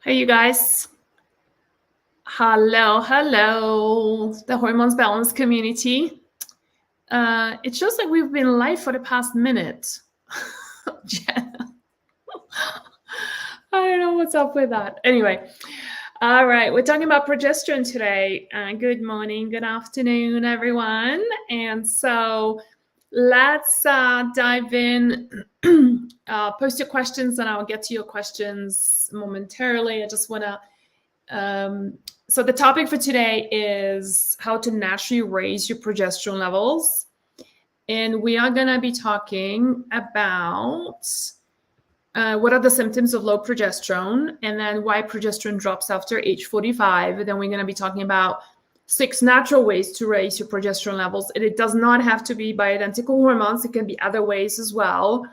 Hey, you guys. Hello, the Hormones Balance community. It shows like we've been live for the past minute. Jen, I don't know what's up with that. Anyway, all right, we're talking about progesterone today. Good morning, good afternoon, everyone. And so let's dive in. Post your questions, and I'll get to your questions momentarily. I just want to so the topic for today is how to naturally raise your progesterone levels. And we are going to be talking about what are the symptoms of low progesterone, and then why progesterone drops after age 45. And then we're going to be talking about 6 natural ways to raise your progesterone levels. And it does not have to be bioidentical hormones. It can be other ways as well.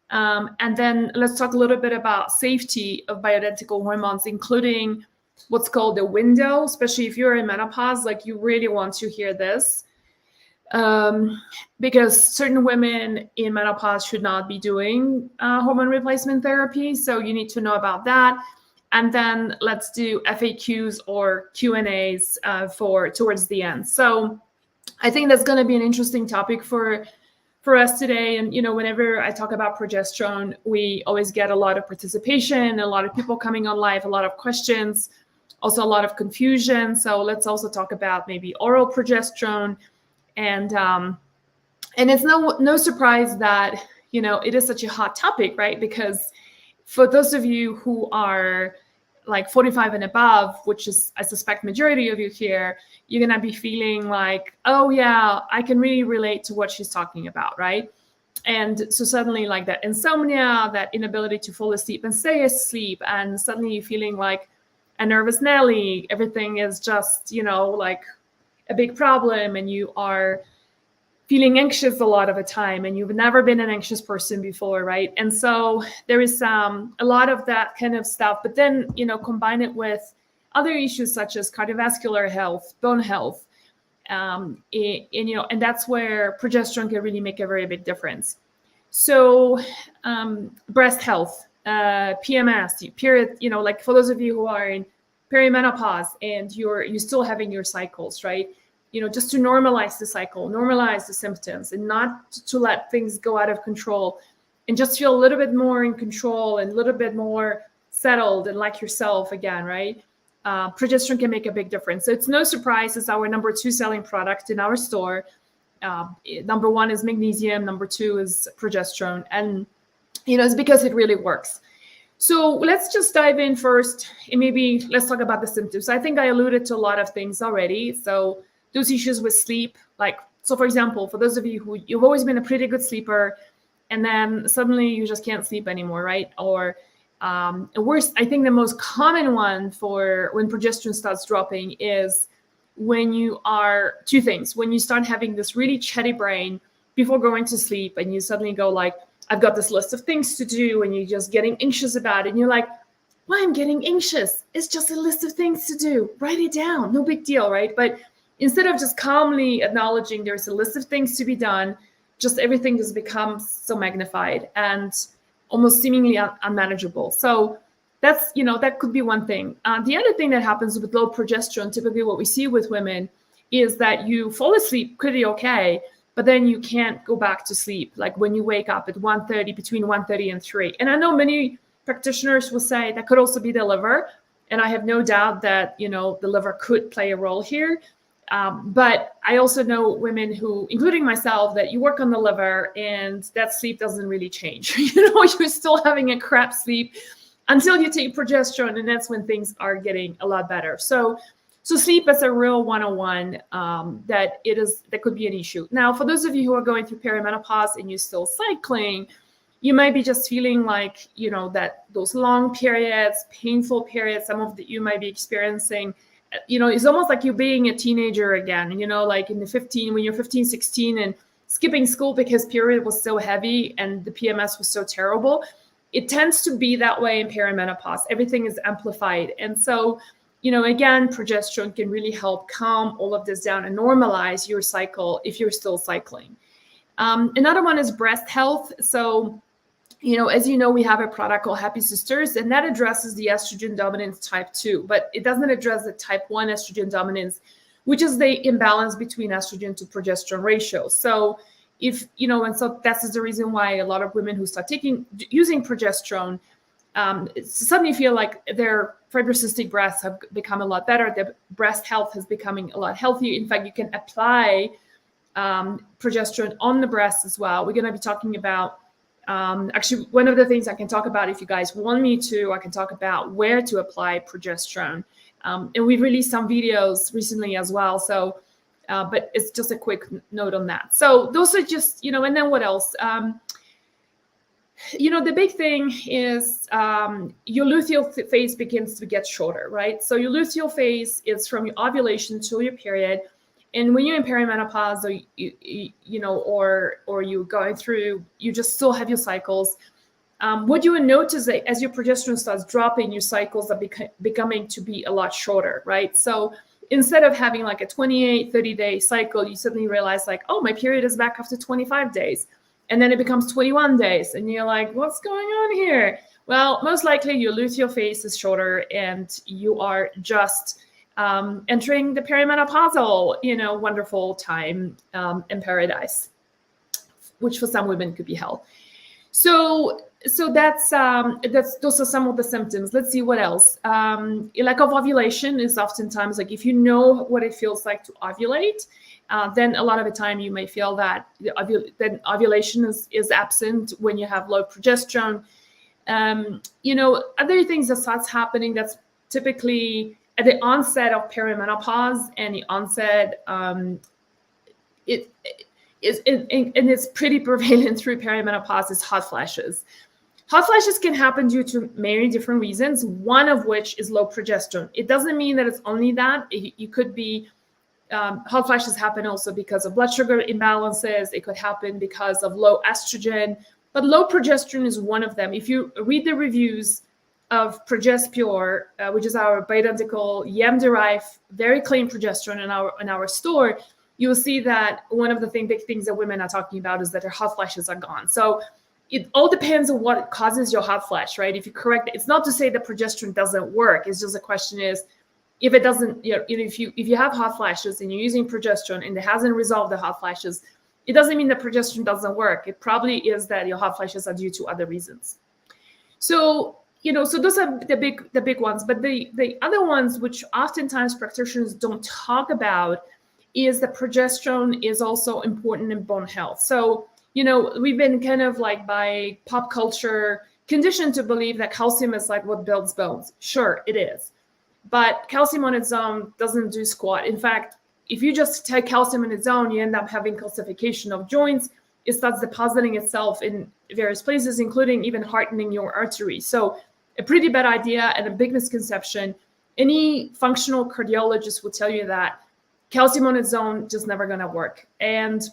And then let's talk a little bit about safety of bioidentical hormones, including what's called the window, especially if you're in menopause. Like, you really want to hear this, because certain women in menopause should not be doing hormone replacement therapy. So you need to know about that. And then let's do FAQs or Q&As for towards the end. So I think that's going to be an interesting topic for us today. And, whenever I talk about progesterone, we always get a lot of participation, a lot of people coming on live, a lot of questions, also a lot of confusion. So let's also talk about maybe oral progesterone. And it's no surprise that, it is such a hot topic, right? Because for those of you who are like 45 and above, which is, I suspect, majority of you here, you're going to be feeling like, oh yeah, I can really relate to what she's talking about, right? And so suddenly, like, that insomnia, that inability to fall asleep and stay asleep, and suddenly you're feeling like a nervous Nelly, everything is just, like a big problem, and you are feeling anxious a lot of the time, and you've never been an anxious person before, right? And so there is a lot of that kind of stuff, but then, combine it with other issues such as cardiovascular health, bone health, and that's where progesterone can really make a very big difference. So breast health, PMS, period, like for those of you who are in perimenopause and you're still having your cycles, right? Just to normalize the cycle, normalize the symptoms, and not to let things go out of control, and just feel a little bit more in control and a little bit more settled and like yourself again, right? Progesterone can make a big difference. So it's no surprise it's our number 2 selling product in our store. Number 1 is magnesium, number 2 is progesterone, and it's because it really works. So let's just dive in first, and maybe let's talk about the symptoms. I think I alluded to a lot of things already. So those issues with sleep, so for example, for those of you who you've always been a pretty good sleeper, and then suddenly you just can't sleep anymore, right? Or worse, I think the most common one for when progesterone starts dropping is when you are 2 things. When you start having this really chatty brain before going to sleep, and you suddenly go like, I've got this list of things to do, and you're just getting anxious about it. And you're like, why I'm getting anxious? It's just a list of things to do. Write it down. No big deal, right? But instead of just calmly acknowledging there's a list of things to be done, just everything just becomes so magnified and almost seemingly unmanageable. So that's, that could be one thing. The other thing that happens with low progesterone, typically what we see with women, is that you fall asleep pretty okay, but then you can't go back to sleep. Like when you wake up at 1:30, between 1:30 and 3. And I know many practitioners will say that could also be the liver. And I have no doubt that, the liver could play a role here. But I also know women who, including myself, that you work on the liver and that sleep doesn't really change. You're still having a crap sleep until you take progesterone, and that's when things are getting a lot better. So sleep is a real 101 that could be an issue. Now, for those of you who are going through perimenopause and you're still cycling, you might be just feeling like, that those long periods, painful periods, some of that you might be experiencing, it's almost like you're being a teenager again, like when you're 15, 16 and skipping school because period was so heavy and the PMS was so terrible. It tends to be that way in perimenopause. Everything is amplified. And so, again, progesterone can really help calm all of this down and normalize your cycle if you're still cycling. Another one is breast health. So as you know, we have a product called Happy Sisters, and that addresses the estrogen dominance type 2, but it doesn't address the type 1 estrogen dominance, which is the imbalance between estrogen to progesterone ratio. So if, and so that's the reason why a lot of women who start using progesterone suddenly feel like their fibrocystic breasts have become a lot better. Their breast health is becoming a lot healthier. In fact, you can apply progesterone on the breast as well. We're going to be talking about, actually, one of the things I can talk about, if you guys want me to, I can talk about where to apply progesterone. And we've released some videos recently as well. So, but it's just a quick note on that. So those are just, and then what else? The big thing is your luteal phase begins to get shorter, right? So your luteal phase is from your ovulation till your period. And when you're in perimenopause, or you're going through, you just still have your cycles. What you will notice that as your progesterone starts dropping, your cycles are becoming to be a lot shorter, right? So instead of having like a 28, 30-day cycle, you suddenly realize like, oh, my period is back after 25 days. And then it becomes 21 days. And you're like, what's going on here? Well, most likely your luteal phase is shorter and you are just entering the perimenopausal, wonderful time in paradise, which for some women could be hell. So that's those are some of the symptoms. Let's see what else. Lack of ovulation is oftentimes like if you know what it feels like to ovulate, then a lot of the time you may feel that then ovulation is absent when you have low progesterone. Other things that starts happening that's typically at the onset of perimenopause and the onset, it's pretty prevalent through perimenopause is hot flashes. Hot flashes can happen due to many different reasons, one of which is low progesterone. It doesn't mean that it's only that. You could be, hot flashes happen also because of blood sugar imbalances. It could happen because of low estrogen, but low progesterone is one of them. If you read the reviews of Progespure, which is our bioidentical yam-derived, very clean progesterone in our store, you will see that one of the big things that women are talking about is that their hot flashes are gone. So it all depends on what causes your hot flash, right? If you correct it, it's not to say that progesterone doesn't work. It's just a question is, if it doesn't, if you have hot flashes and you're using progesterone and it hasn't resolved the hot flashes, it doesn't mean that progesterone doesn't work. It probably is that your hot flashes are due to other reasons. So, so those are the big ones. But the other ones, which oftentimes practitioners don't talk about, is that progesterone is also important in bone health. So, we've been kind of like by pop culture conditioned to believe that calcium is like what builds bones. Sure, it is. But calcium on its own doesn't do squat. In fact, if you just take calcium on its own, you end up having calcification of joints. It starts depositing itself in various places, including even hardening your arteries. So a pretty bad idea and a big misconception. Any functional cardiologist will tell you that calcium on its own just never going to work. And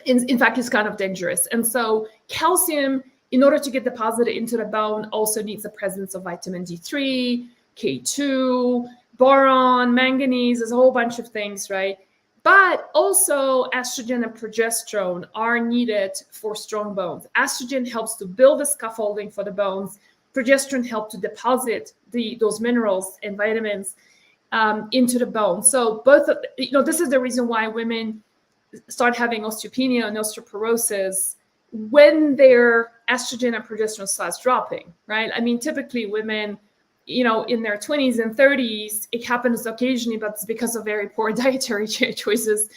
in fact, it's kind of dangerous. And so calcium, in order to get deposited into the bone, also needs the presence of vitamin D3, K2, boron, manganese. There's a whole bunch of things, right? But also estrogen and progesterone are needed for strong bones. Estrogen helps to build the scaffolding for the bones. Progesterone helps to deposit those minerals and vitamins into the bone. So both, this is the reason why women start having osteopenia and osteoporosis when their estrogen and progesterone starts dropping, right? I mean, typically women, in their 20s and 30s, it happens occasionally, but it's because of very poor dietary choices,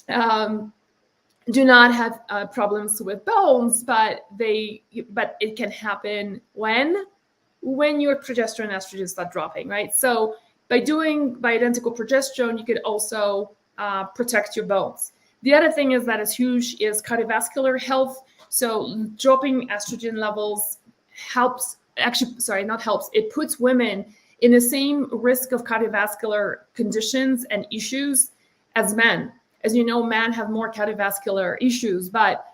do not have problems with bones, but it can happen when your progesterone and estrogen start dropping, right? So by doing bioidentical progesterone, you could also protect your bones. The other thing is that is huge is cardiovascular health. So dropping estrogen levels it puts women in the same risk of cardiovascular conditions and issues as men. As you know, men have more cardiovascular issues, but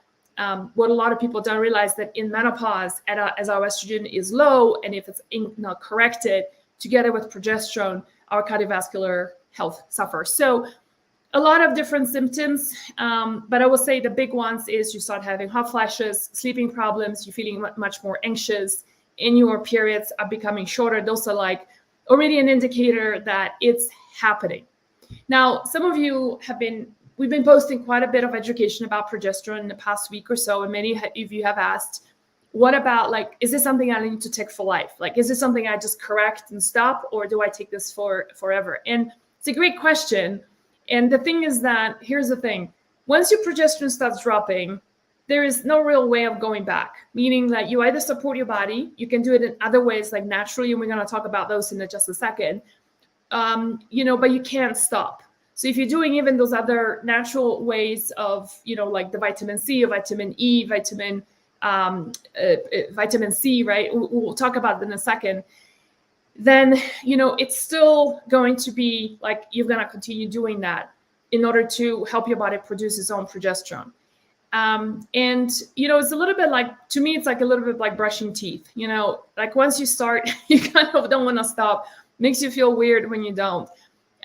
what a lot of people don't realize that in menopause, as our estrogen is low, and if it's not corrected, together with progesterone, our cardiovascular health suffers. So a lot of different symptoms, but I will say the big ones is you start having hot flashes, sleeping problems, you're feeling much more anxious, and your periods are becoming shorter. Those are like already an indicator that it's happening. Now, some of you we've been posting quite a bit of education about progesterone in the past week or so, and many of you have asked, what about, like, is this something I need to take for life? Like, is this something I just correct and stop, or do I take this for forever? And it's a great question. And the thing is that, here's the thing, once your progesterone starts dropping, there is no real way of going back, meaning that you either support your body, you can do it in other ways, like naturally, and we're going to talk about those in just a second, but you can't stop. So if you're doing even those other natural ways of, like the vitamin C or vitamin E, vitamin C, right? We'll talk about that in a second. Then, it's still going to be like, you're going to continue doing that in order to help your body produce its own progesterone. And, it's a little bit like, to me, it's like a little bit like brushing teeth, like once you start, you kind of don't want to stop. Makes you feel weird when you don't.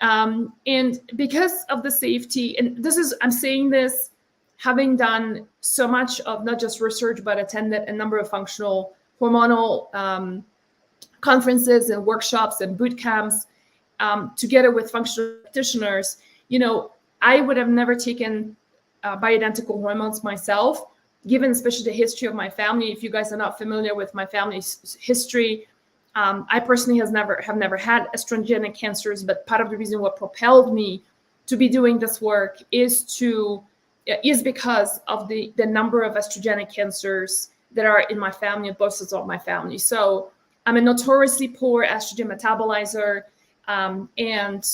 And because of the safety, and I'm saying this, having done so much of not just research, but attended a number of functional hormonal conferences and workshops and boot camps together with functional practitioners, I would have never taken bioidentical hormones myself, given especially the history of my family. If you guys are not familiar with my family's history, I personally have never had estrogenic cancers, but part of the reason what propelled me to be doing this work is because of the number of estrogenic cancers that are in my family, both sides of my family. So I'm a notoriously poor estrogen metabolizer. And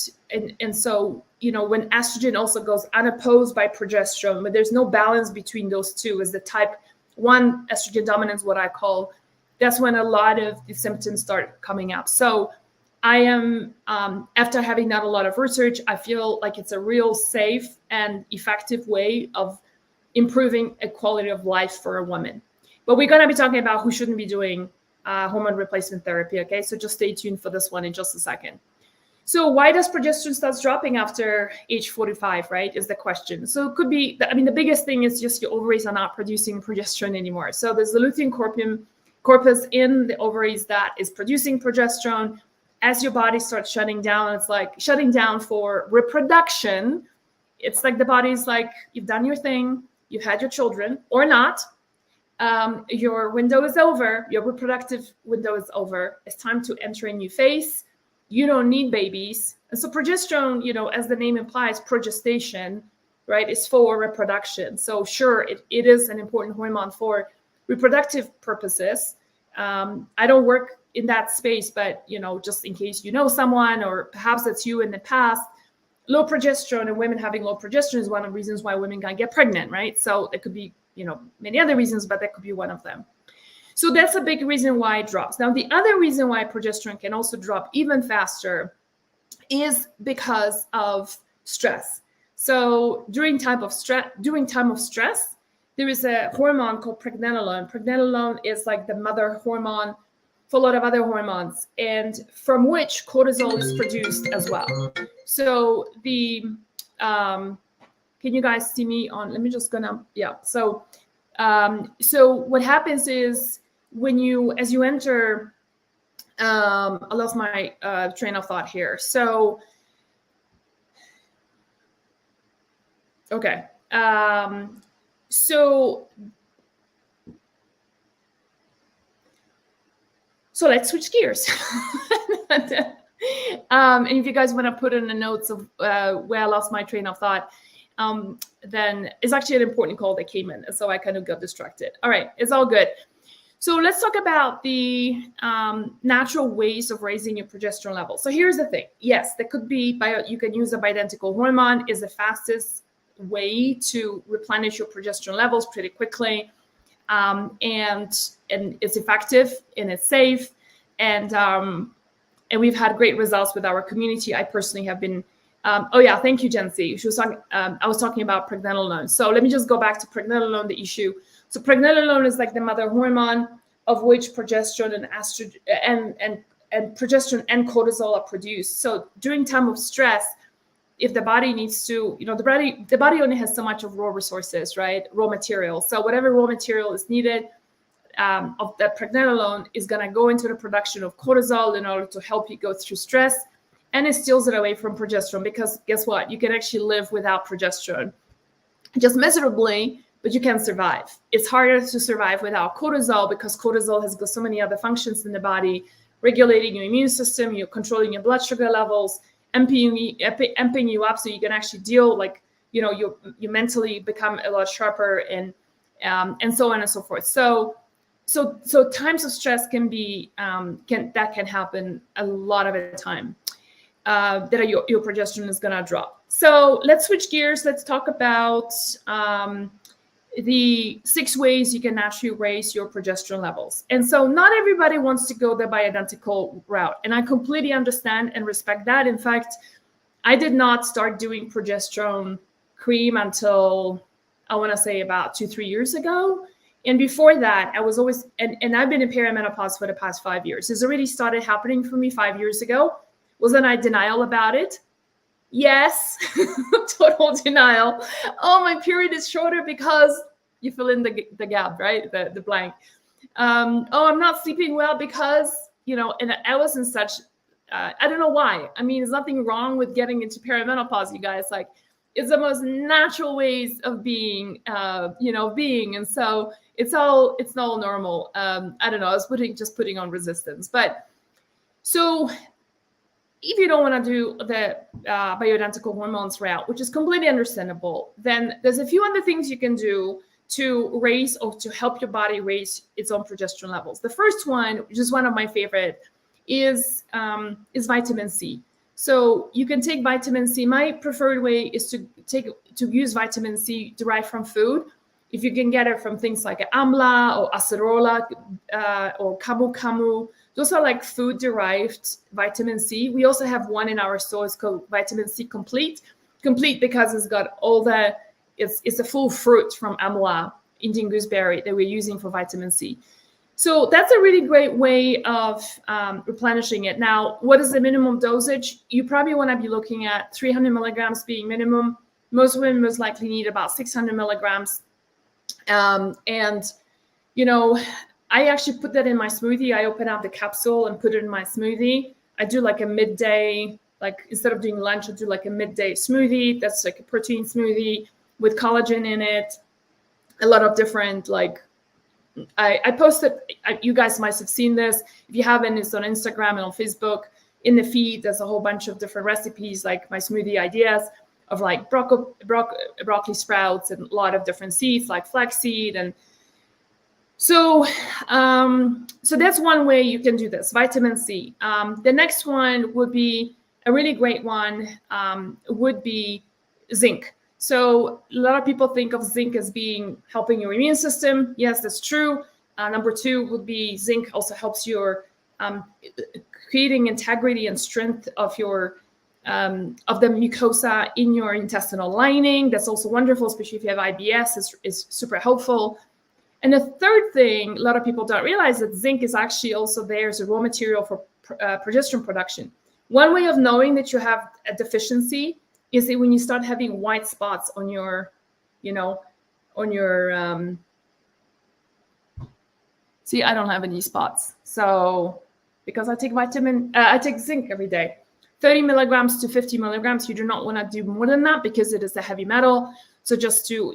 so, when estrogen also goes unopposed by progesterone, but there's no balance between those two, as the type 1 estrogen dominance, what I call, that's when a lot of the symptoms start coming up. So I am, after having done a lot of research, I feel like it's a real safe and effective way of improving a quality of life for a woman. But we're going to be talking about who shouldn't be doing hormone replacement therapy, okay? So just stay tuned for this one in just a second. So why does progesterone start dropping after age 45, right, is the question. So it could be, the biggest thing is just your ovaries are not producing progesterone anymore. So there's the lutein corpus in the ovaries that is producing progesterone. As your body starts shutting down, it's like shutting down for reproduction. It's like the body's like, you've done your thing, you've had your children or not. Your window is over, your reproductive window is over. It's time to enter a new phase. You don't need babies. And so progesterone, as the name implies, progestation, right, is for reproduction. So sure, it is an important hormone for reproductive purposes. I don't work in that space, but, just in case someone, or perhaps it's you in the past, low progesterone and women having low progesterone is one of the reasons why women can't get pregnant, right? So it could be, many other reasons, but that could be one of them. So that's a big reason why it drops. Now, the other reason why progesterone can also drop even faster is because of stress. So during time of stress, there is a hormone called pregnenolone. Pregnenolone is like the mother hormone for a lot of other hormones, and from which cortisol is produced as well. So can you guys see me on? Let me just yeah. So what happens is as you enter, I lost my train of thought here. So, okay. So let's switch gears. And if you guys want to put in the notes of where I lost my train of thought, then it's actually an important call that came in. So I kind of got distracted. All right, it's all good. So let's talk about the natural ways of raising your progesterone level. So here's the thing. Yes, there could be, you can use a bioidentical hormone is the fastest way to replenish your progesterone levels pretty quickly. And it's effective and it's safe. And we've had great results with our community. I personally have been, thank you, Jency. She was talking, I was talking about pregnenolone. So let me just go back to pregnenolone, the issue. So pregnenolone is like the mother hormone of which progesterone and estrogen and progesterone and cortisol are produced. So during time of stress, if the body needs to, the body only has so much of raw resources, right? Raw material. So whatever raw material is needed of that pregnenolone is going to go into the production of cortisol in order to help you go through stress, and it steals it away from progesterone, because guess what? You can actually live without progesterone, just miserably, but you can survive. It's harder to survive without cortisol, because cortisol has got so many other functions in the body, regulating your immune system, you're controlling your blood sugar levels, amping you up so you can actually deal, like, you mentally become a lot sharper, and so on and so forth. So times of stress can happen a lot of the time, that your progesterone is going to drop. So let's switch gears. Let's talk about the 6 ways you can naturally raise your progesterone levels. And so not everybody wants to go the bioidentical route, and I completely understand and respect that. In fact, I did not start doing progesterone cream until, I want to say, about 2-3 years ago. And before that, I was always, and I've been in perimenopause for the past 5 years. It's already started happening for me 5 years ago. Wasn't I denial about it? Yes, total denial. Oh, my period is shorter because you fill in the gap, right? The blank. Oh, I'm not sleeping well because, and I was in such, I don't know why. I mean, there's nothing wrong with getting into perimenopause, you guys. Like, it's the most natural ways of being, And so it's all normal. I don't know. I was putting on resistance. But so if you don't want to do the bioidentical hormones route, which is completely understandable, then there's a few other things you can do to raise or to help your body raise its own progesterone levels. The first one, which is one of my favorite, is vitamin C. So you can take vitamin C. My preferred way is to use vitamin C derived from food. If you can get it from things like amla or acerola or camu camu, those are like food-derived vitamin C. We also have one in our store. It's called Vitamin C Complete. Complete because it's got it's a full fruit from amla, Indian gooseberry, that we're using for vitamin C. So that's a really great way of replenishing it. Now, what is the minimum dosage? You probably want to be looking at 300 milligrams being minimum. Most women most likely need about 600 milligrams. I actually put that in my smoothie. I open up the capsule and put it in my smoothie. I do like a midday, like instead of doing lunch, I do like a midday smoothie. That's like a protein smoothie with collagen in it. A lot of different, like, I posted, you guys might have seen this. If you haven't, it's on Instagram and on Facebook. In the feed, there's a whole bunch of different recipes, like my smoothie ideas of like broccoli sprouts and a lot of different seeds like flaxseed. And so that's one way you can do this, vitamin C. The next one would be a really great one, would be zinc. So a lot of people think of zinc as being helping your immune system. Yes, that's true. Number 2 would be zinc also helps your creating integrity and strength of your of the mucosa in your intestinal lining. That's also wonderful, especially if you have IBS. Is super helpful. And the third thing, a lot of people don't realize that zinc is actually also there as a raw material for progesterone production. One way of knowing that you have a deficiency is that when you start having white spots on your, see, I don't have any spots. So because I take zinc every day, 30 milligrams to 50 milligrams. You do not want to do more than that because it is a heavy metal. So just to,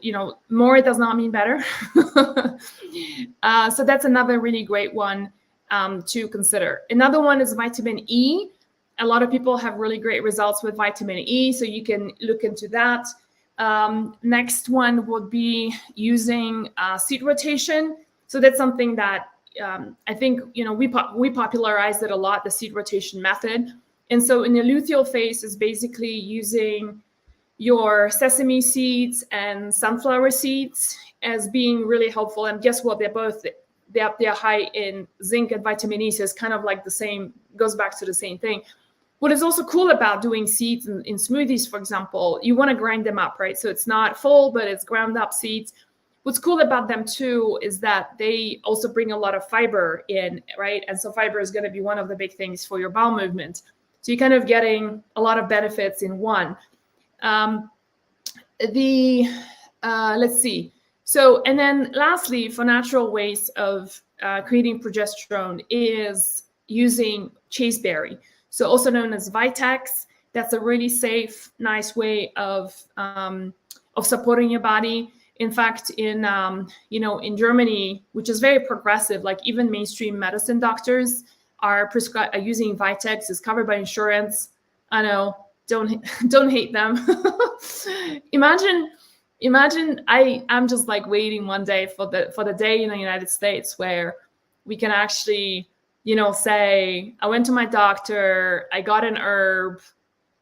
more does not mean better. So that's another really great one to consider. Another one is vitamin E. A lot of people have really great results with vitamin E, so you can look into that. Next one would be using seed rotation. So that's something that I think, we popularized it a lot, the seed rotation method. And so in the luteal phase is basically using your sesame seeds and sunflower seeds as being really helpful. And guess what? They're high in zinc and vitamin E, so it's kind of like the same, goes back to the same thing. What is also cool about doing seeds in smoothies, for example, you want to grind them up, right? So it's not full, but it's ground up seeds. What's cool about them too is that they also bring a lot of fiber in, right? And so fiber is going to be one of the big things for your bowel movement. So you're kind of getting a lot of benefits in one. Let's see. So, and then lastly, for natural ways of creating progesterone is using chasteberry. So also known as Vitex. That's a really safe, nice way of supporting your body. In fact, in in Germany, which is very progressive, like even mainstream medicine doctors are using Vitex. It's covered by insurance. I know, don't hate them. Imagine I'm just like waiting one day for the day in the United States where we can actually, say, I went to my doctor, I got an herb,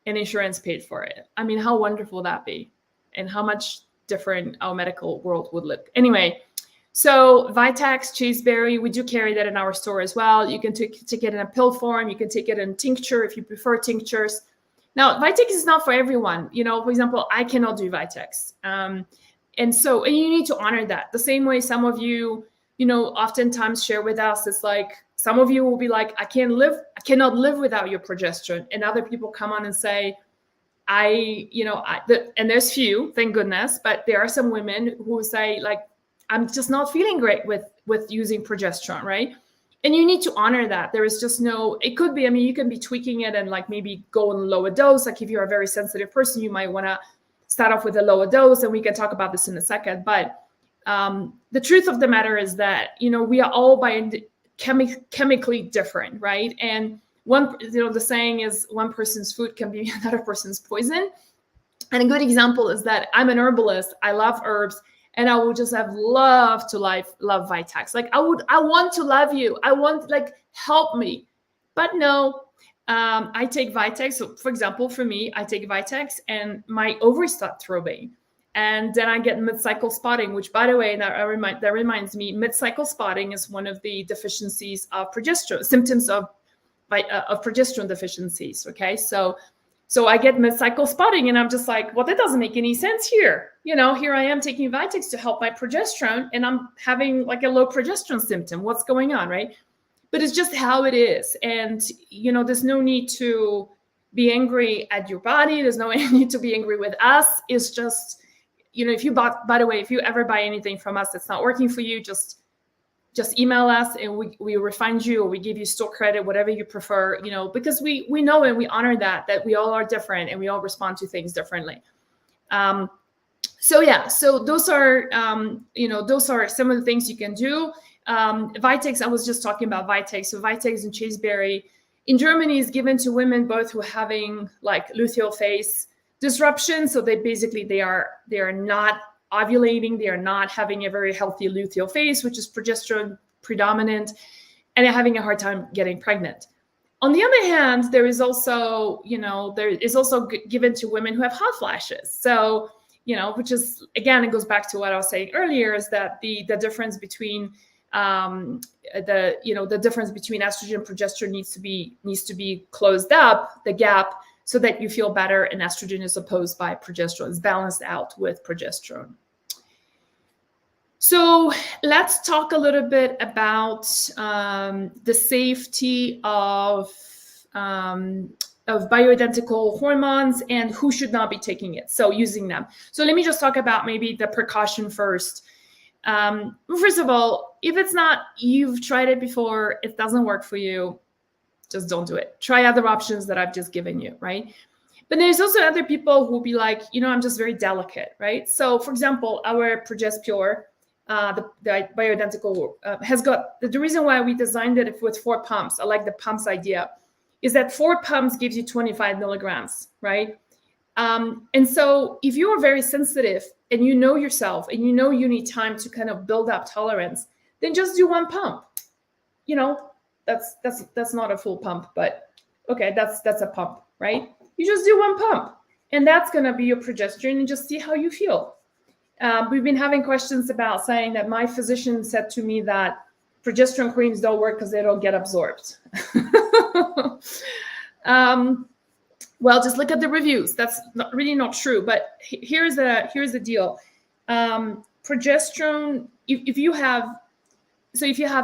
and insurance paid for it. I mean, how wonderful that be, and how much different our medical world would look. Anyway, so Vitex, chasteberry, we do carry that in our store as well. You can take it in a pill form. You can take it in tincture if you prefer tinctures. Now, Vitex is not for everyone. For example, I cannot do Vitex. And you need to honor that. The same way some of you, oftentimes share with us, it's like, some of you will be like, I cannot live without your progesterone. And other people come on and say, and there's few, thank goodness, but there are some women who say, like, I'm just not feeling great with using progesterone, right? And you need to honor that. There is just it could be, you can be tweaking it and like maybe go on a lower dose. Like if you're a very sensitive person, you might want to start off with a lower dose, and we can talk about this in a second. But the truth of the matter is that, we are all chemically different, right? And the saying is one person's food can be another person's poison. And a good example is that I'm an herbalist. I love herbs. And I would just have loved to love Vitex. Like I want to love you. I want, like, help me. But no, I take Vitex. So for example, for me, I take Vitex and my ovaries start throbbing. And then I get mid-cycle spotting, which, by the way, that reminds me, mid-cycle spotting is one of the deficiencies of progesterone, symptoms of progesterone deficiencies. Okay, so I get mid-cycle spotting, and I'm just like, well, that doesn't make any sense here. Here I am taking Vitex to help my progesterone, and I'm having like a low progesterone symptom. What's going on, right? But it's just how it is. And, there's no need to be angry at your body. There's no need to be angry with us. It's just, by the way, if you ever buy anything from us that's not working for you, just email us and we refund you, or we give you store credit, whatever you prefer, because we know and we honor that we all are different and we all respond to things differently. So those are, those are some of the things you can do. Vitex, I was just talking about Vitex. So Vitex and chasteberry in Germany is given to women both who are having like luteal phase disruption. So they are not ovulating, they are not having a very healthy luteal phase, which is progesterone predominant, and they're having a hard time getting pregnant. On the other hand, there is also given to women who have hot flashes. So, which is, again, it goes back to what I was saying earlier, is that the difference between the difference between estrogen and progesterone needs to be closed up, the gap, so that you feel better, and estrogen is opposed by progesterone. It's balanced out with progesterone. So let's talk a little bit about the safety of bioidentical hormones and who should not be taking it. So using them. So let me just talk about maybe the precaution first. First of all, if you've tried it before, it doesn't work for you, just don't do it. Try other options that I've just given you, right? But there's also other people who will be like, I'm just very delicate, right? So for example, our Progespure, the bioidentical, has got, the reason why we designed it with 4 pumps, I like the pumps idea, is that 4 pumps gives you 25 milligrams, right? And so if you are very sensitive and you know yourself and you need time to kind of build up tolerance, then just do 1 pump. That's not a full pump, but okay, that's a pump, right? You just do 1 pump, and that's going to be your progesterone, and just see how you feel. We've been having questions about saying that my physician said to me that progesterone creams don't work because they don't get absorbed. Well, just look at the reviews. That's really not true. But here's the deal. Progesterone, if you have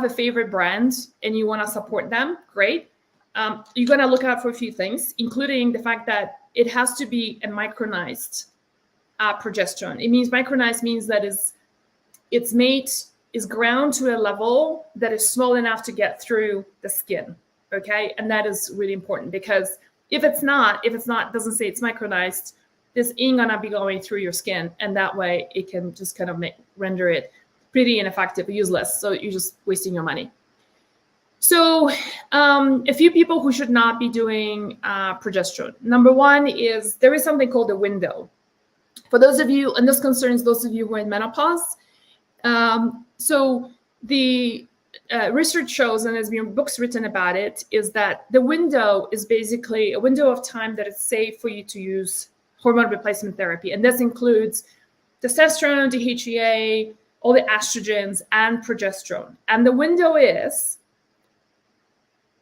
a favorite brand and you want to support them, great. you're going to look out for a few things, including the fact that it has to be a micronized progesterone. It means micronized means that its mate is ground to a level that is small enough to get through the skin. Okay, and that is really important, because if it's not, doesn't say it's micronized, this ain't gonna be going through your skin, and that way it can just kind of render it pretty ineffective, useless. So you're just wasting your money. So a few people who should not be doing progesterone. Number one is there is something called a window. For those of you, and this concerns those of you who are in menopause. So the research shows, and there's been books written about it, is that the window is basically a window of time that it's safe for you to use hormone replacement therapy. And this includes testosterone, DHEA, all the estrogens, and progesterone. And the window is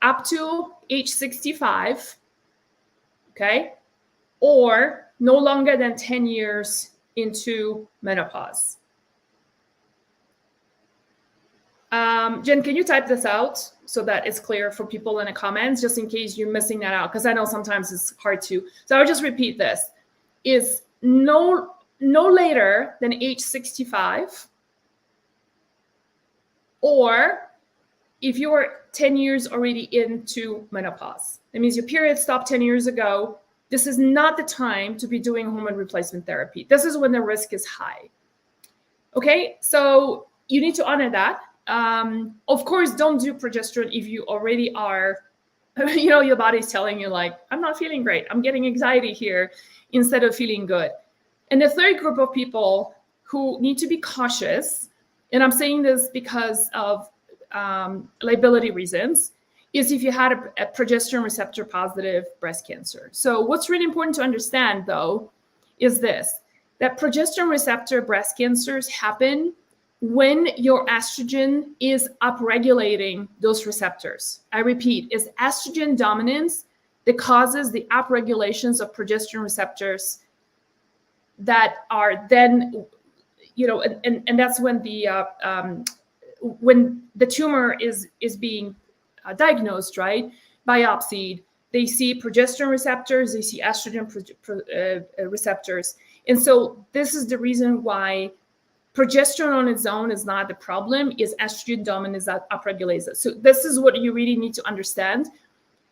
up to age 65, okay, or no longer than 10 years into menopause. Jen, can you type this out so that it's clear for people in the comments, just in case you're missing that out? Because I know sometimes it's hard to. So I'll just repeat this. Is no later than age 65, or if you're 10 years already into menopause. That means your period stopped 10 years ago. This is not the time to be doing hormone replacement therapy. This is when the risk is high. Okay, so you need to honor that. Of course, don't do progesterone if you already are, your body's telling you like, I'm not feeling great, I'm getting anxiety here, instead of feeling good. And the third group of people who need to be cautious, and I'm saying this because of liability reasons, is if you had a progesterone receptor positive breast cancer. So what's really important to understand, though, is this, that progesterone receptor breast cancers happen when your estrogen is upregulating those receptors. I repeat, it's estrogen dominance that causes the upregulations of progesterone receptors that are then, and that's when the tumor is being diagnosed, right? Biopsied, they see progesterone receptors, they see estrogen receptors. And so this is the reason why progesterone on its own is not the problem, is estrogen dominance that upregulates it. So this is what you really need to understand.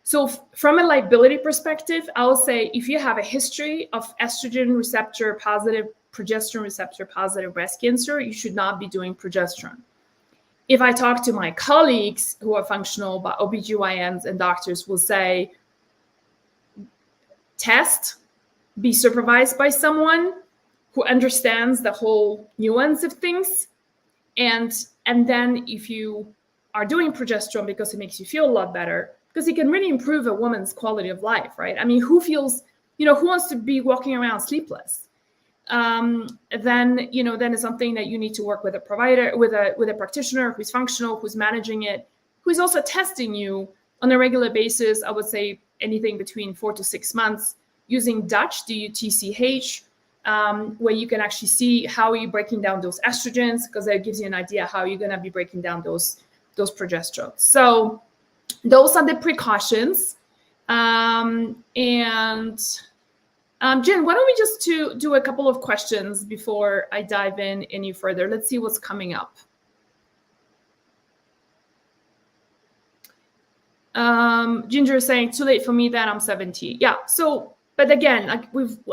So from a liability perspective, I will say if you have a history of estrogen receptor positive, progesterone receptor positive breast cancer, you should not be doing progesterone. If I talk to my colleagues who are functional OBGYNs and doctors, will say, test, be supervised by someone who understands the whole nuance of things. And then if you are doing progesterone because it makes you feel a lot better, because it can really improve a woman's quality of life, right? I mean, who wants to be walking around sleepless? Then it's something that you need to work with a provider, with a practitioner who's functional, who's managing it, who's also testing you on a regular basis. I would say anything between 4 to 6 months, using Dutch, DUTCH, where you can actually see how you're breaking down those estrogens, because that gives you an idea how you're going to be breaking down those progesterones. So those are the precautions. Jen, why don't we just do a couple of questions before I dive in any further? Let's see what's coming up. Ginger is saying, too late for me, then I'm 70. Yeah, so, but again,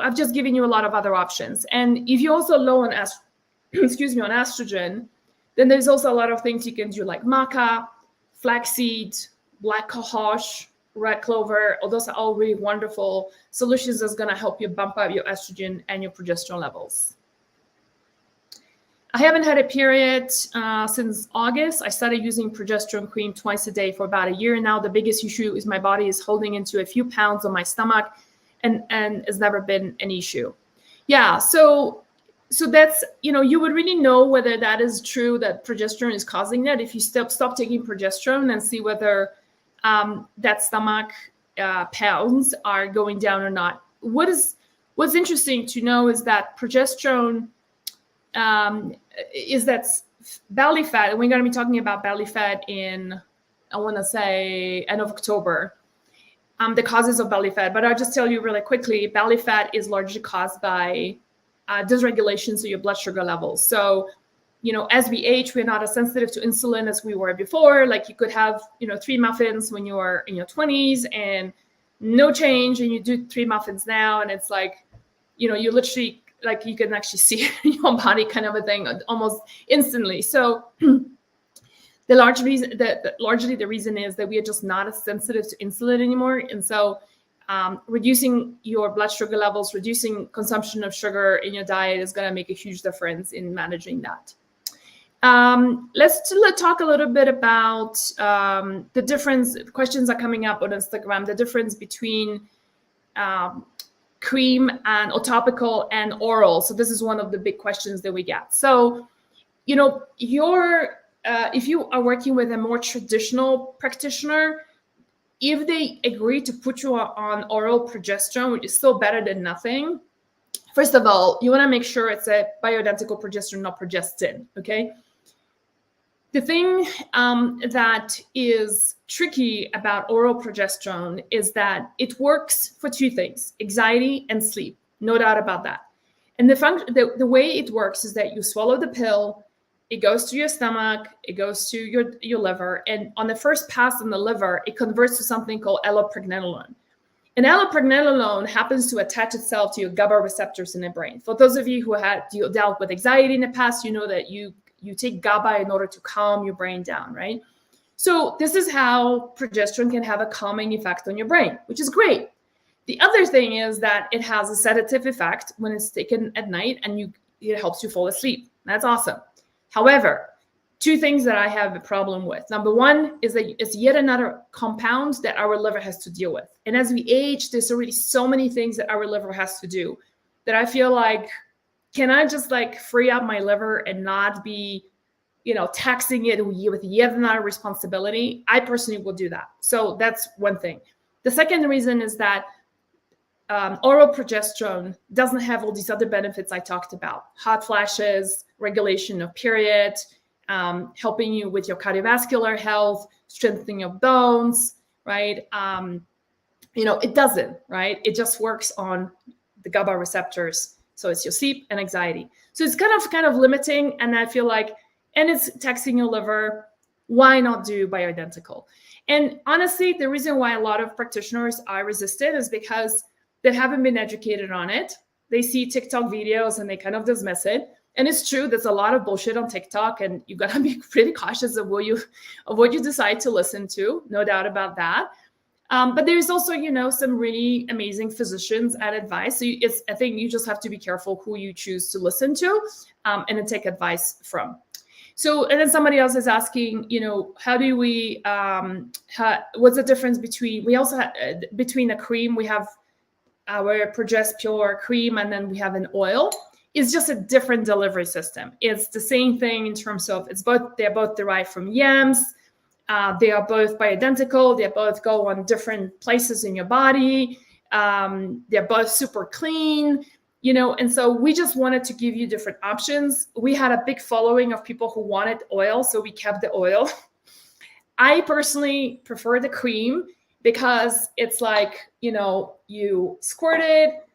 I've just given you a lot of other options. And if you're also low on estrogen, then there's also a lot of things you can do, like maca, flaxseed, black cohosh, red clover. Those are all really wonderful solutions that's going to help you bump up your estrogen and your progesterone levels. I haven't had a period since August. I started using progesterone cream twice a day for about a year now. The biggest issue is my body is holding into a few pounds on my stomach, and it's never been an issue. Yeah, so that's, you would really know whether that is true, that progesterone is causing that, if you stop taking progesterone and see whether that stomach pounds are going down or not. What's interesting to know is that progesterone is that belly fat, and we're going to be talking about belly fat in, I want to say, end of October. the causes of belly fat. But I'll just tell you really quickly, belly fat is largely caused by dysregulations of your blood sugar levels. So, as we age, we're not as sensitive to insulin as we were before. Like you could have, 3 muffins when you were in your 20s and no change, and you do 3 muffins now, and it's like, you literally, like you can actually see your body kind of a thing almost instantly. So largely the reason is that we are just not as sensitive to insulin anymore. And so reducing your blood sugar levels, reducing consumption of sugar in your diet is going to make a huge difference in managing that. Let's talk a little bit about the difference. Questions are coming up on Instagram, the difference between cream and or topical and oral. So this is one of the big questions that we get. So, if you are working with a more traditional practitioner, if they agree to put you on oral progesterone, which is still better than nothing, first of all, you want to make sure it's a bioidentical progesterone, not progestin, okay? The thing that is tricky about oral progesterone is that it works for 2 things, anxiety and sleep, no doubt about that. And the way it works is that you swallow the pill, it goes to your stomach, it goes to your liver, and on the first pass in the liver, it converts to something called allopregnanolone. And allopregnanolone happens to attach itself to your GABA receptors in the brain. For those of you who had dealt with anxiety in the past, you know that you take GABA in order to calm your brain down, right? So this is how progesterone can have a calming effect on your brain, which is great. The other thing is that it has a sedative effect when it's taken at night, and it helps you fall asleep. That's awesome. However, 2 things that I have a problem with. Number one is that it's yet another compound that our liver has to deal with. And as we age, there's already so many things that our liver has to do that I feel like, can I just like free up my liver and not be, taxing it with yet another responsibility? I personally will do that. So that's one thing. The second reason is that oral progesterone doesn't have all these other benefits I talked about: hot flashes, regulation of period, helping you with your cardiovascular health, strengthening of bones, right? It doesn't, right? It just works on the GABA receptors. So it's your sleep and anxiety. So it's kind of limiting, and I feel like, and it's taxing your liver. Why not do bioidentical? And honestly, the reason why a lot of practitioners are resistant is because they haven't been educated on it. They see TikTok videos and they kind of dismiss it. And it's true, there's a lot of bullshit on TikTok, and you gotta be pretty cautious of what you decide to listen to, no doubt about that. But there's also, some really amazing physicians and advice. So I think you just have to be careful who you choose to listen to and then take advice from. So, and then somebody else is asking, how do we, what's the difference between, we also have, between a cream, we have our Progest cream, and then we have an oil. It's just a different delivery system. It's the same thing in terms of they're both derived from yams. They are both bioidentical. They both go on different places in your body. They're both super clean, and so we just wanted to give you different options. We had a big following of people who wanted oil, so we kept the oil. I personally prefer the cream because it's like, you squirt it.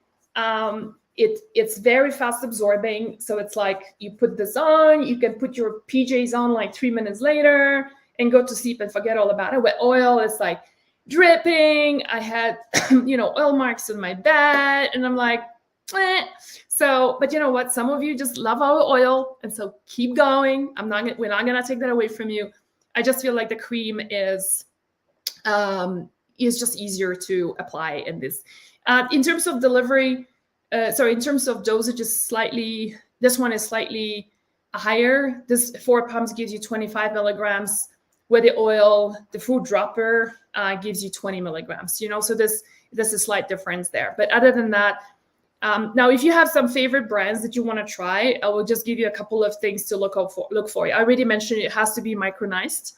It's very fast absorbing. So it's like you put this on, you can put your PJs on like 3 minutes later and go to sleep and forget all about it. With oil, it's like dripping. I had, oil marks in my bed, and I'm like, eh. So, but you know what? Some of you just love our oil, and so keep going. We're not gonna take that away from you. I just feel like the cream is just easier to apply in this. In terms of delivery, in terms of dosage, this one is slightly higher. This 4 pumps gives you 25 milligrams, where the oil, the food dropper, gives you 20 milligrams. So there's a slight difference there. But other than that, now if you have some favorite brands that you want to try, I will just give you a couple of things to look for. I already mentioned it has to be micronized.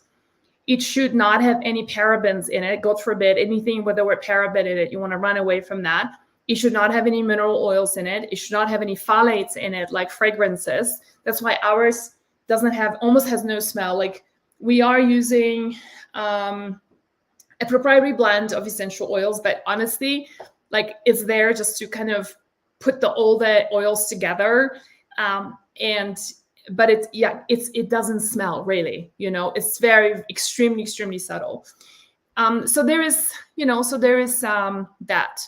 It should not have any parabens in it. God forbid, anything with the word paraben in it, you want to run away from that. It should not have any mineral oils in it. It should not have any phthalates in it, like fragrances. That's why ours almost has no smell. Like we are using a proprietary blend of essential oils, but honestly, like it's there just to kind of put all the oils together. But it doesn't smell really, it's very extremely subtle. So there is that.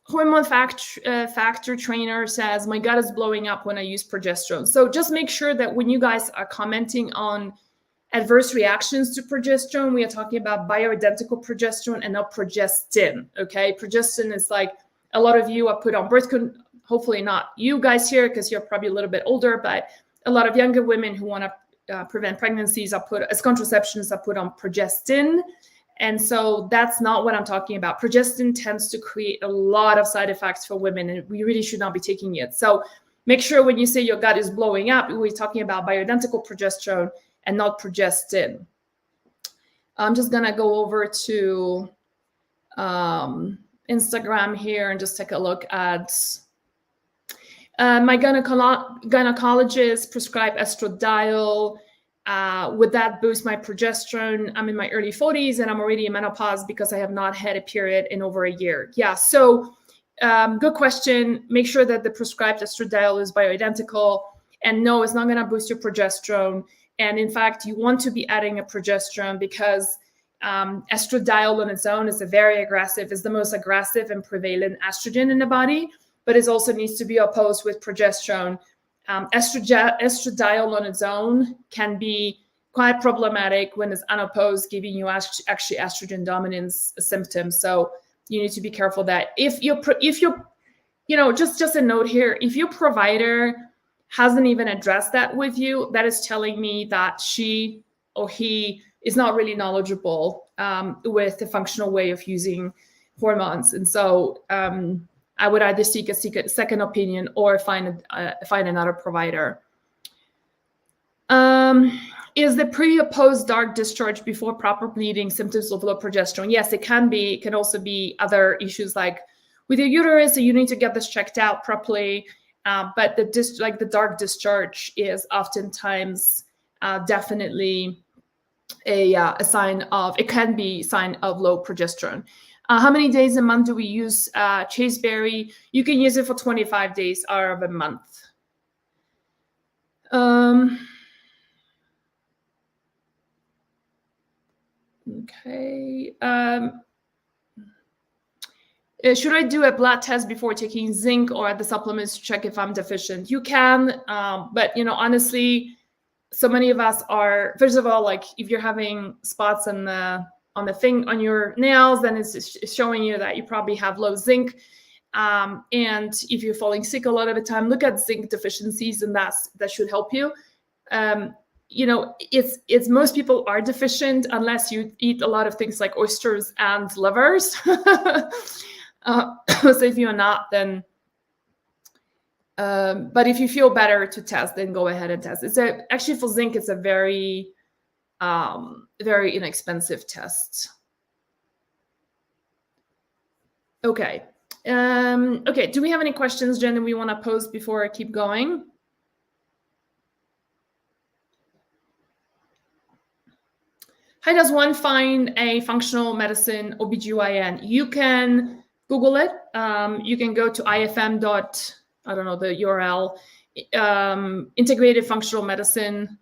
Hormone factor trainer says, my gut is blowing up when I use progesterone. So just make sure that when you guys are commenting on adverse reactions to progesterone, we are talking about bioidentical progesterone and not progestin. Okay, progestin is like a lot of you are put on hopefully not you guys here because you're probably a little bit older, but a lot of younger women who want to prevent pregnancies are put as contraceptions are put on progestin. And so that's not what I'm talking about. Progestin tends to create a lot of side effects for women, and we really should not be taking it. So make sure when you say your gut is blowing up, we're talking about bioidentical progesterone and not progestin. I'm just going to go over to Instagram here and just take a look at my gynecologist prescribed estradiol. Would that boost my progesterone? I'm in my early 40s and I'm already in menopause because I have not had a period in over a year. Yeah, so good question. Make sure that the prescribed estradiol is bioidentical. And no, it's not going to boost your progesterone. And in fact, you want to be adding a progesterone because estradiol on its own is the most aggressive and prevalent estrogen in the body, but it also needs to be opposed with progesterone. Estradiol on its own can be quite problematic when it's unopposed, giving you actually estrogen dominance symptoms. So you need to be careful that if you're just a note here, if your provider hasn't even addressed that with you, that is telling me that she or he is not really knowledgeable with the functional way of using hormones. And so I would either seek a second opinion or find another provider. Is the pre or post dark discharge before proper bleeding symptoms of low progesterone? Yes, it can be. It can also be other issues like with your uterus. So you need to get this checked out properly. But the dark discharge is oftentimes definitely a sign of, it can be a sign of low progesterone. How many days a month do we use chasteberry? You can use it for 25 days out of a month. Okay. Should I do a blood test before taking zinc or the supplements to check if I'm deficient? You can, but honestly, so many of us are, first of all, like if you're having spots on on your nails, then it's showing you that you probably have low zinc. And if you're falling sick a lot of the time, look at zinc deficiencies, and that should help you. It's most people are deficient unless you eat a lot of things like oysters and livers. So if you're not, then but if you feel better to test, then go ahead and test. Actually for zinc, it's a very very inexpensive test. Okay. Okay, do we have any questions, Jen, that we want to pose before I keep going? How does one find a functional medicine OBGYN? You can Google it. You can go to IFM. I don't know the URL. Integrated Functional Medicine,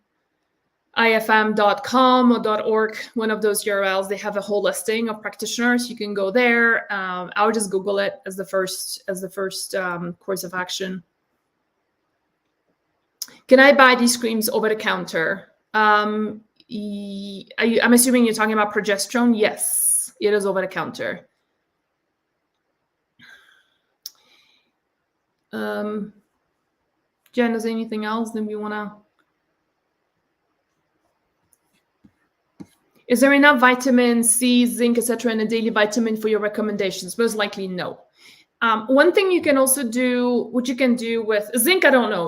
ifm.com or .org, one of those URLs. They have a whole listing of practitioners. You can go there. I'll just Google it as the first course of action. Can I buy these creams over the counter? I'm assuming you're talking about progesterone. Yes, it is over the counter. Jen, is there anything else that we want to? Is there enough vitamin C, zinc, etc. in a daily vitamin for your recommendations? Most likely no. One thing you can also do, what you can do with zinc, I don't know.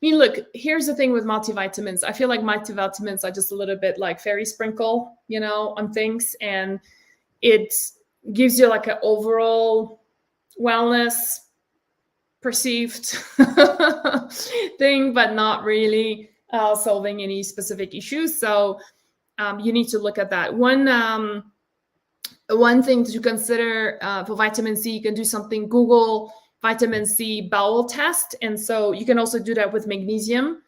Look, here's the thing with multivitamins. I feel like multivitamins are just a little bit like fairy sprinkle, on things. And it gives you like an overall wellness perceived thing, but not really solving any specific issues. So you need to look at that. One thing to consider for vitamin C, you can do something, Google vitamin C bowel test. And so you can also do that with magnesium.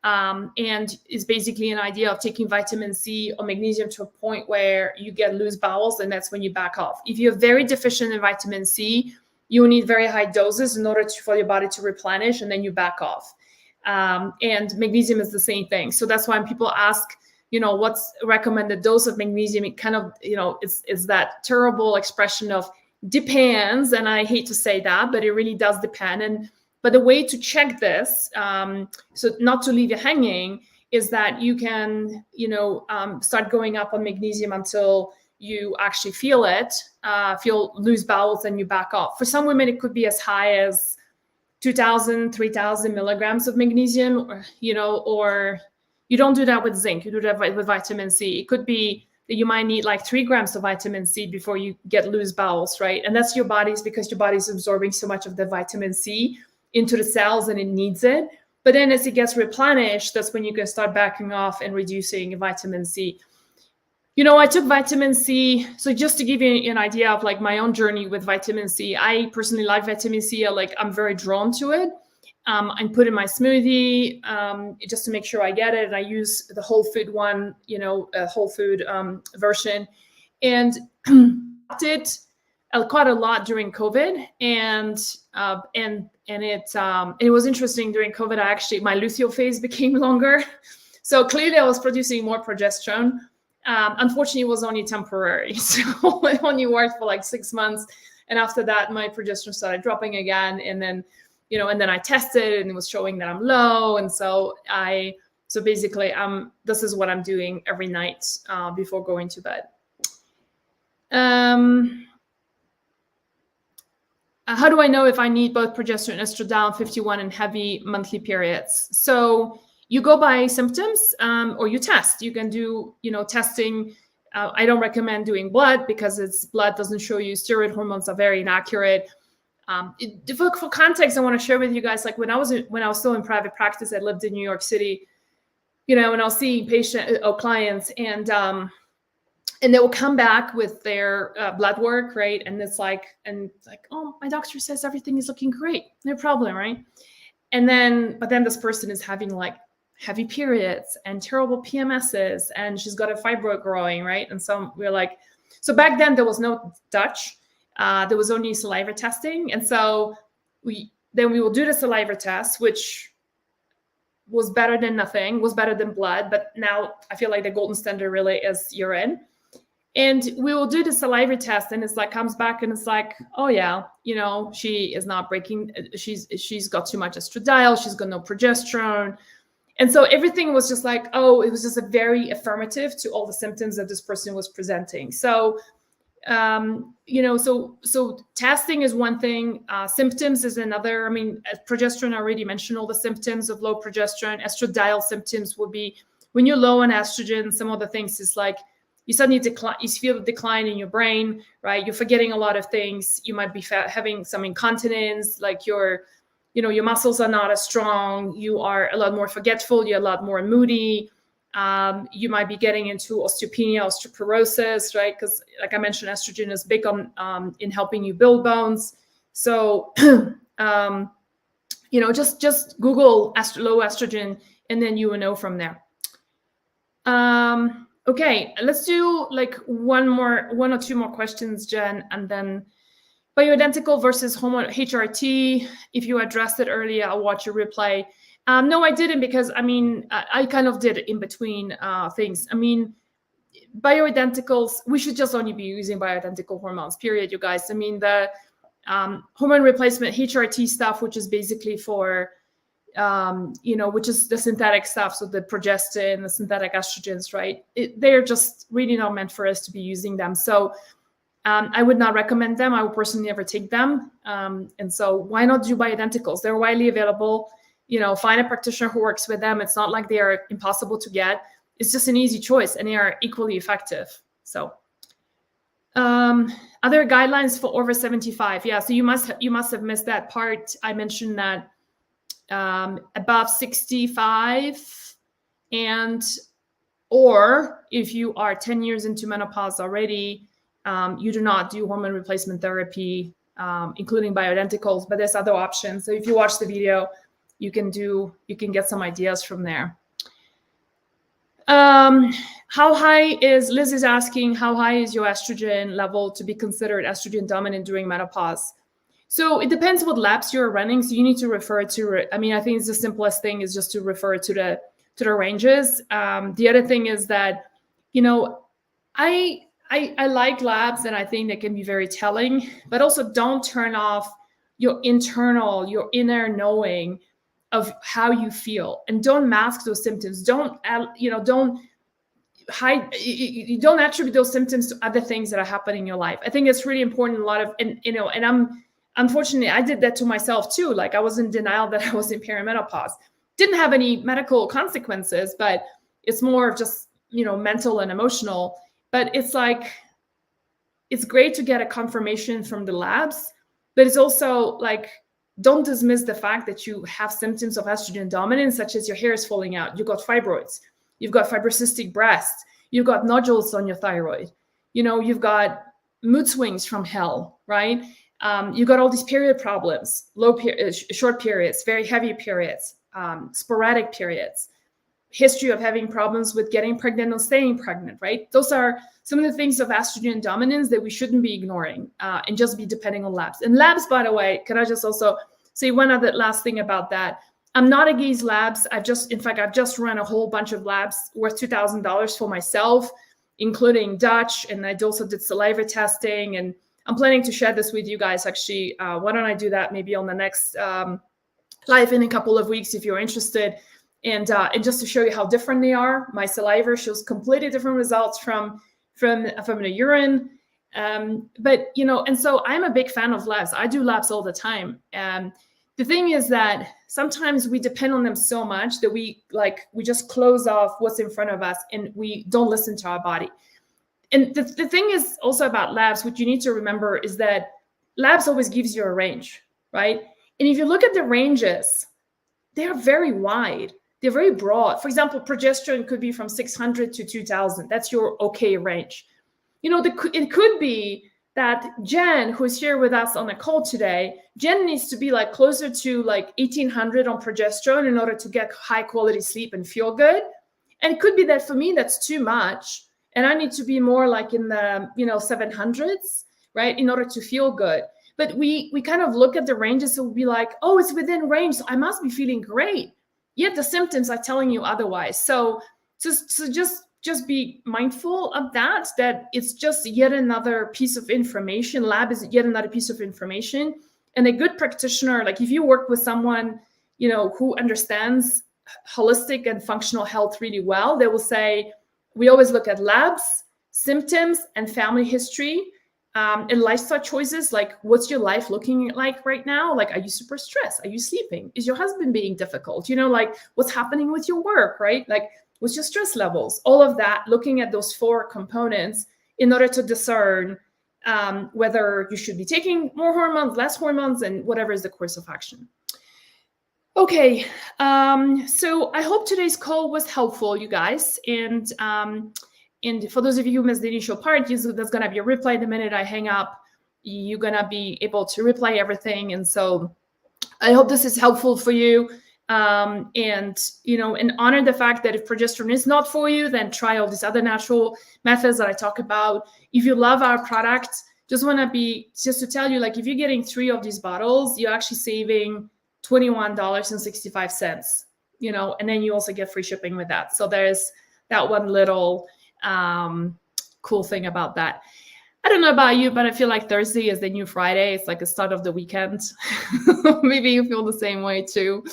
And it's basically an idea of taking vitamin C or magnesium to a point where you get loose bowels, and that's when you back off. If you're very deficient in vitamin C, you will need very high doses in order for your body to replenish, and then you back off. And magnesium is the same thing. So that's why when people ask, what's recommended dose of magnesium, it kind of, it's that terrible expression of depends. And I hate to say that, but it really does depend. But the way to check this, so not to leave you hanging, is that you can, start going up on magnesium until you actually feel it, feel loose bowels, and you back off. For some women, it could be as high as 2,000, 3,000 milligrams of magnesium, or you don't do that with zinc, you do that with vitamin C. It could be that you might need like 3 grams of vitamin C before you get loose bowels, right? And that's because your body's absorbing so much of the vitamin C into the cells and it needs it. But then as it gets replenished, that's when you can start backing off and reducing vitamin C. I took vitamin C. So just to give you an idea of like my own journey with vitamin C, I personally like vitamin C. I'm very drawn to it. I put in my smoothie just to make sure I get it. And I use the whole food one, whole food version, and it quite a lot during COVID. And it was interesting during COVID. My luteal phase became longer, so clearly I was producing more progesterone. Unfortunately, it was only temporary, so it only worked for like 6 months, and after that, my progesterone started dropping again, and then. And then I tested and it was showing that I'm low. And so basically this is what I'm doing every night before going to bed. How do I know if I need both progesterone and estradiol 51 and heavy monthly periods? So you go by symptoms or you test. You can do, testing. I don't recommend doing blood because blood doesn't show you. Steroid hormones are very inaccurate. For context, I want to share with you guys, like when I was still in private practice, I lived in New York City, and I was seeing clients, and they will come back with their blood work, right? And it's like, oh, my doctor says everything is looking great, no problem, right? But then this person is having like heavy periods and terrible PMSs, and she's got a fibroid growing, right? And so we're like, so back then there was no Dutch. There was only saliva testing. And so we will do the saliva test, which was better than nothing, was better than blood. But now I feel like the golden standard really is urine. And we will do the saliva test, and it's like, comes back and it's like, oh yeah, she is not breaking. She's got too much estradiol. She's got no progesterone. And so everything was just like, oh, it was just a very affirmative to all the symptoms that this person was presenting. So so testing is one thing, symptoms is another. I mean, progesterone, I already mentioned all the symptoms of low progesterone. Estradiol symptoms would be when you're low on estrogen. Some of the things is like you suddenly you feel a decline in your brain, right? You're forgetting a lot of things. You might be having some incontinence, like your muscles are not as strong. You are a lot more forgetful. You're a lot more moody. You might be getting into osteopenia, osteoporosis, right? Because like I mentioned, estrogen is big on in helping you build bones. So, just Google low estrogen, and then you will know from there. Okay, let's do like one or two more questions, Jen, and then bioidentical versus hormone HRT. If you addressed it earlier, I'll watch your replay. No, I didn't, because I kind of did it in between things. Bioidenticals, we should just only be using bioidentical hormones, period, you guys. The hormone replacement HRT stuff, which is basically for, which is the synthetic stuff, so the progestin, the synthetic estrogens, right? They're just really not meant for us to be using them. So I would not recommend them. I would personally never take them. And so why not do bioidenticals? They're widely available. Find a practitioner who works with them. It's not like they are impossible to get. It's just an easy choice, and they are equally effective. So, other guidelines for over 75. Yeah, so you must have missed that part. I mentioned that above 65 and Or if you are 10 years into menopause already, you do not do hormone replacement therapy, including bioidenticals, but there's other options. So if you watch the video, you can get some ideas from there. How high is, Liz is asking, how high is your estrogen level to be considered estrogen dominant during menopause? So it depends what labs you're running. So you need to refer to, I mean, I think it's the simplest thing is just to refer to the ranges. The other thing is that, you know, I like labs and I think they can be very telling, but also don't turn off your inner knowing of how you feel, and don't mask those symptoms. Don't hide, you don't attribute those symptoms to other things that are happening in your life. I think it's really important. And I'm, unfortunately, I did that to myself too. Like I was in denial that I was in perimenopause. Didn't have any medical consequences, but it's more of just, mental and emotional. But it's like, it's great to get a confirmation from the labs, but it's also like, don't dismiss the fact that you have symptoms of estrogen dominance, such as your hair is falling out, you've got fibroids, you've got fibrocystic breasts, you've got nodules on your thyroid, you've got mood swings from hell, right? You've got all these period problems, short periods, very heavy periods, sporadic periods, history of having problems with getting pregnant or staying pregnant, right? Those are some of the things of estrogen dominance that we shouldn't be ignoring and just be depending on labs. And labs, by the way, can I just also say one other last thing about that? I'm not against labs. I've just run a whole bunch of labs worth $2,000 for myself, including Dutch, and I also did saliva testing, and I'm planning to share this with you guys. Actually, why don't I do that maybe on the next live in a couple of weeks if you're interested. And just to show you how different they are, my saliva shows completely different results from the urine. But, and so I'm a big fan of labs. I do labs all the time. The thing is that sometimes we depend on them so much that we just close off what's in front of us and we don't listen to our body. And the thing is also about labs, what you need to remember is that labs always gives you a range, right? And if you look at the ranges, they are very wide. They're very broad. For example, progesterone could be from 600 to 2000. That's your okay range. It could be that Jen, who's here with us on the call today, Jen needs to be closer to 1800 on progesterone in order to get high quality sleep and feel good. And it could be that for me, that's too much. And I need to be more in the, 700s, right? In order to feel good. But we kind of look at the ranges and we'll be like, oh, it's within range, so I must be feeling great. Yet the symptoms are telling you otherwise. So just be mindful of that it's just yet another piece of information. Lab is yet another piece of information. And a good practitioner, if you work with someone, who understands holistic and functional health really well, they will say, we always look at labs, symptoms, and family history. And lifestyle choices, what's your life looking like right now? Are you super stressed? Are you sleeping? Is your husband being difficult? What's happening with your work, right? What's your stress levels? All of that, looking at those 4 components in order to discern whether you should be taking more hormones, less hormones, and whatever is the course of action. Okay, so I hope today's call was helpful, you guys. And for those of you who missed the initial part, there's going to be a replay the minute I hang up. You're going to be able to replay everything. And so I hope this is helpful for you. And honor the fact that if progesterone is not for you, then try all these other natural methods that I talk about. If you love our product, just to tell you, if you're getting 3 of these bottles, you're actually saving $21.65, and then you also get free shipping with that. So there's that one little cool thing about that. I don't know about you, but I feel like Thursday is the new Friday. It's like the start of the weekend. Maybe you feel the same way too.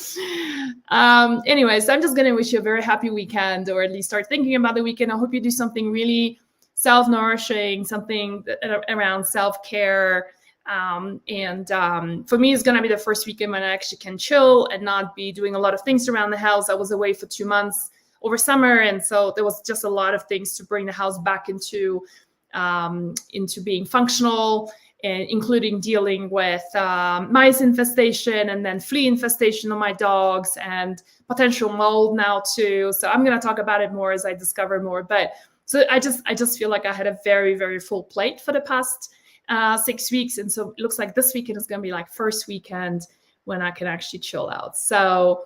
Anyways, I'm just going to wish you a very happy weekend, or at least start thinking about the weekend. I hope you do something really self-nourishing, something around self-care. And for me, it's going to be the first weekend when I actually can chill and not be doing a lot of things around the house. I was away for 2 months over summer. And so there was just a lot of things to bring the house back into being functional including dealing with mice infestation and then flea infestation on my dogs and potential mold now too. So I'm going to talk about it more as I discover more. But so I just feel like I had a very, very full plate for the past 6 weeks. And so it looks like this weekend is going to be like first weekend when I can actually chill out. So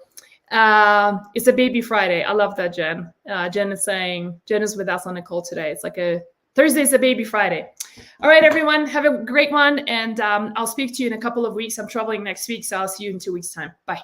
it's a baby Friday. I love that, Jen. Jen is with us on the call today. It's like Thursday's a baby Friday. All right, everyone, have a great one. And I'll speak to you in a couple of weeks. I'm traveling next week, so I'll see you in 2 weeks' time. Bye.